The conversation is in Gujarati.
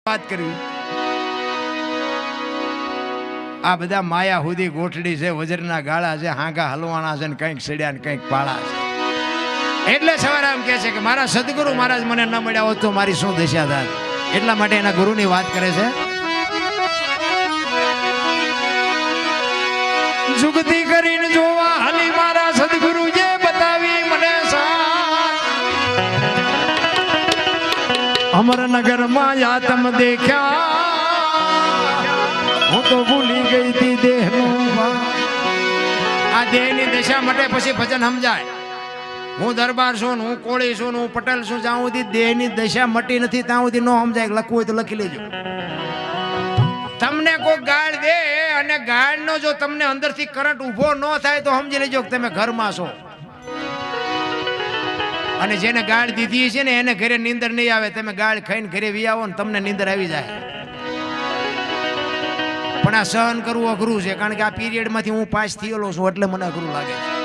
વાત કરવી. આ બધા માયા હુદી ગોઠડી છે, વજરના ગાળા છે, હાંગા હલવાના છે, ને કંઈક સડ્યા ને કંઈક પાળા છે. એટલે સવારે આમ કહે છે કે મારા સદગુરુ મહારાજ મને ન મળ્યા હોત તો મારી શું દશા થાત. એટલા માટે એના ગુરુની વાત કરે છે. જુગતી કરીને જોવા હાલી મારા સદગુરુ જે બતાવી મને અમરનગર માં યાતમ દેખ્યા હું તો ભૂલી ગઈ હતી દેહનું. આ દેહની દશા માટે પછી ભજન સમજાય. હું દરબાર છું ને, હું કોળી છું ને, હું પટેલ છું, જ્યાં સુધી દેહની દશા મટી નથી ત્યાં સુધી ન સમજાય. લખવું હોય તો લખી લેજો. તમને કોઈ ગાળ દે અને ગાળનો જો તમને અંદરથી કરંટ ઊભો ન થાય તો સમજી લેજો કે તમે ઘરમાં છો. અને જેને ગાળ દીધી છે ને એને ઘરે નીંદર નહીં આવે. તમે ગાળ ખાઈને ઘરે વી આવો ને તમને નીંદર આવી જાય. પણ આ સહન કરવું અઘરું છે, કારણ કે આ પીરિયડ માંથી હું પાસ થયેલો છું એટલે મને અઘરું લાગે છે.